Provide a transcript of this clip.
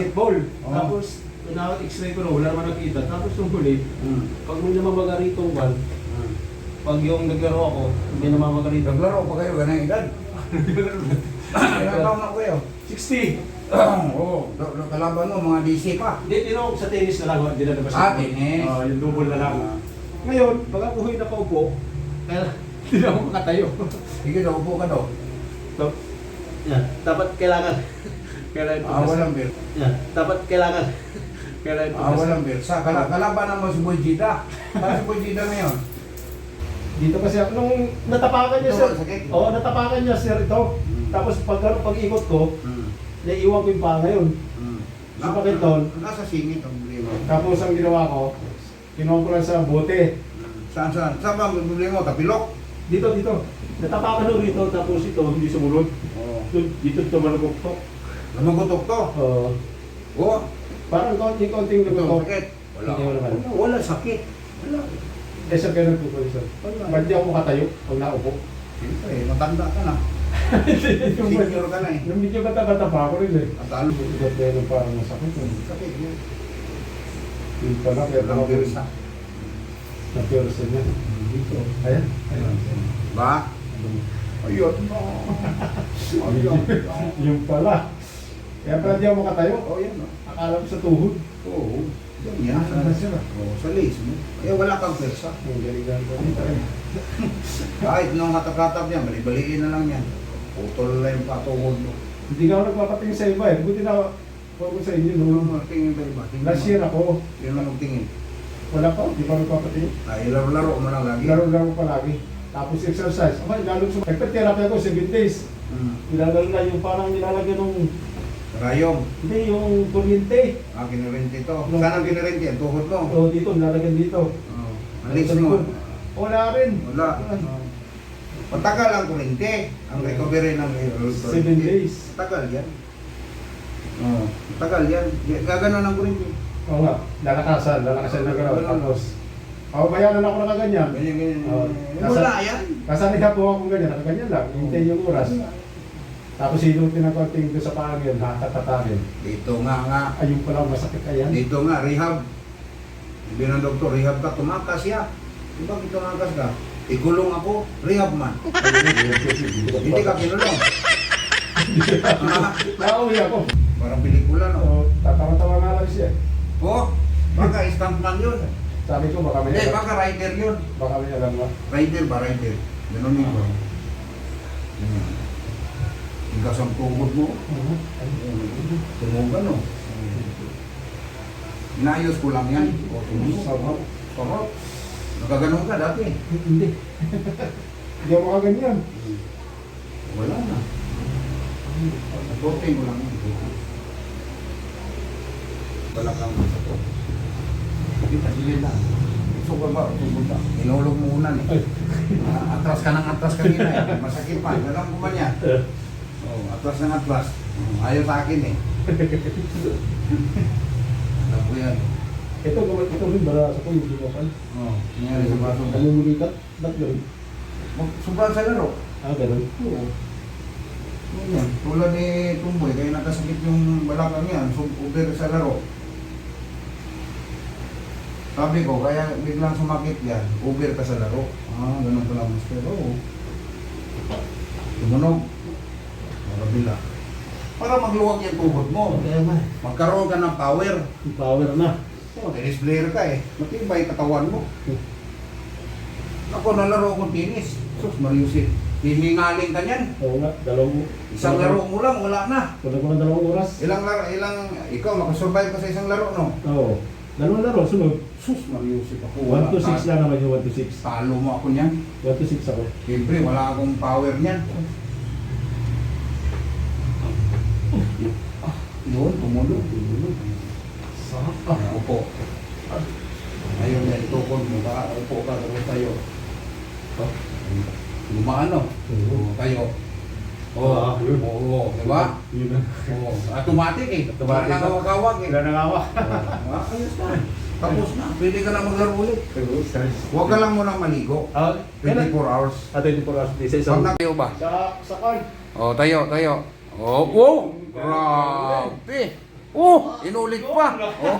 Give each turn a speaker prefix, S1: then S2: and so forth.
S1: basketball.
S2: Oo.
S1: Tapos, na-x-ray ko na, wala naman nakita. Tapos nung huli, pag may namamaga rito ang bal, pag yung naglaro ako, may namamaga rito.
S2: Naglaro pa kayo, ganang edad. Ilang taon na kayo?
S1: 60!
S2: Oo, kalaban mo, mga DC pa.
S1: Hindi, sa tennis na lang, hindi na nabas.
S2: Tennis.
S1: Yung double na lang. Ngayon, pag ako huy nakaupo, kaya hindi na ako makatayo.
S2: Sige daw, upo ka daw.
S1: So, yan, dapat kailangan.
S2: Walang beer.
S1: Yan, dapat kailangan.
S2: Walang beer. Kalaban naman si Boy Gita. Para si Boy Gita ngayon.
S1: Dito kasi ako, nung natapakan niya
S2: Ito,
S1: sir.
S2: sakit.
S1: Oo, natapakan niya sir ito. Tapos pag-ikot ko, naiiwan ko yung paa ngayon. So, bakit doon?
S2: Nasa singit ang problema.
S1: Tapos ang ginawa ko, kinuha ko lang sa bote.
S2: Saan? Saan ba ang problema mo? Tapilok?
S1: Dito. Natapakan ko rito, tapos ito, hindi sumunod.
S2: Oo.
S1: Dito malagoktok.
S2: Namagutok to? Oo.
S1: Parang konting
S2: Ito,
S1: nagoktok.
S2: sakit?
S1: Hindi mo naman.
S2: Wala sakit. Wala.
S1: Eh, sir, ganun po po, sir.
S2: Wala.
S1: Ba't di ako makatayo pag naupo?
S2: Siyempre, matanda ka na.
S1: Yung
S2: Senior ka na eh.
S1: Yung medyo bata-bata pa ako rin eh.
S2: Atalo.
S1: Ibat na yun parang masakit.
S2: Sakit yun.
S1: Yung pala, kaya
S2: Walang virus na.
S1: na-pierce niya. Dito. Ayan.
S2: Ba? Ayun.
S1: Yung pala. Kaya pala di ako makatayo.
S2: Oo, yan.
S1: Akala ko sa tuhod.
S2: Oo. Yan. Sa lace mo. Kaya wala kang pwersa.
S1: Yung galing-galing ko dito eh.
S2: Kahit nung hatap-hatap niya, bali-baliin na lang yan. Putol na yung patuhod mo.
S1: Hindi ka ako nagpapatingin sa iba eh. Buti na ako sa inyo.
S2: Tingin ba iba?
S1: Last year ako.
S2: Yun lang tingin.
S1: Wala pa. Hindi pa nagpapatingin.
S2: Ay, laro-laro mo lang lagi.
S1: Laro-laro pa lagi. Tapos exercise. Okay, lalo sa nagpa-therapy ako 7 days. Nilalagay na yung parang nilalagay ng
S2: Rayong.
S1: hindi yung kuryente.
S2: Kinirente ito. Saan ang kinirente yan? Tuhod mo?
S1: So dito, nilalagay dito.
S2: Ang lace mo?
S1: Wala rin.
S2: Wala. Matagal ang kurente. Ang recovery ng
S1: 7 days.
S2: Matagal yan. Matagal yan. Gaganon ang kurente.
S1: Oo nga, lalakasan na gano'n. Tapos, bayanan ako na kaganyan.
S2: Ganyan.
S1: Oo.
S2: Wala yan.
S1: Kasanihan po ako ganyan, nakaganyan lang. Hintay yung oras. Tapos hinutin ang konting doon sa pangin, nakatatarin.
S2: Dito nga.
S1: Ayun pala, masakit ka yan.
S2: Dito nga, rehab. Sabi ng doktor, rehab ka, tumakas ya. Di ba tumakas ka? Ikulong ako, rehab man. Hindi ka kinulong.
S1: Nauwi ako.
S2: Parang pelikula, no?
S1: So, tatawa-tawa nga lang siya.
S2: Baka stuntman yun.
S1: Sabi ko, baka may
S2: Hindi,
S1: alam.
S2: baka rider yun.
S1: Baka may alam ba?
S2: Rider ba, rider? Ganun yun ba? Tigas ang tuhod mo. Tumugan, no? Inayos ko lang yan.
S1: Sarap.
S2: Sarap. Nakaganon ka dati.
S1: Hindi. Hindi ako makaganyan.
S2: Wala na. Supporting mo lang yun. Wala kang masakot. Sige lang. Gusto ka ba? Inulog mo unan eh. Atras ka ng atras kanina eh. Masakit pa. Alam ko ba niya? Atras ng atras. Ayaw sa akin eh. Alam ko yan.
S1: Ito rin bara sa ko yung ginukan.
S2: Nangyari sa baso.
S1: Namumulikat? Ba't yun?
S2: Sobrang sa laro.
S1: Ganun.
S2: Oo. Yan. Tulad ni Tumboy, kaya nakasakit yung balakang yan. Uber sa laro. Sabi ko, kaya biglang sumakit yan. Uber ka sa laro. Ganun pala mas pero. Tumunog. Marabila. Para magluwag yung tuhod mo. Magkaroon ka ng power.
S1: Power na.
S2: Tennis player ka eh. Matibay katawan mo. Ako nalaro akong tennis. Sus, Mariusin. Hihingaling ka niyan.
S1: Oo nga,
S2: Isang laro mo lang, wala na.
S1: Kulang ko ng 2 oras.
S2: Ikaw makasurvive ka sa isang laro, no?
S1: Oo. 2 laro, sunod.
S2: Sus, Mariusin ako.
S1: 1 to 6 lang naman yung 1 to 6.
S2: Talo mo ako niyan.
S1: 1 to 6 ako.
S2: Siyempre, wala akong power niyan. Yun, tumulo. Sarap. Upo. Ayun yan, itukod mo. Upo ka, tapos tayo. Lumaan, no? Tayo. Oo, diba?
S1: Yun na.
S2: Automatic eh.
S1: Automatic.
S2: Wala nang kawag eh.
S1: Wala na nga ako.
S2: Ayos na. Tapos na. Pwede ka na maglaro ulit. Huwag ka lang munang maligo. 24 hours.
S1: 24 hours. Sa
S2: Pag nakayo ba?
S1: Sa kan.
S2: Tayo. Oh, wow! Grabe! Oh, inulit pa. Oh.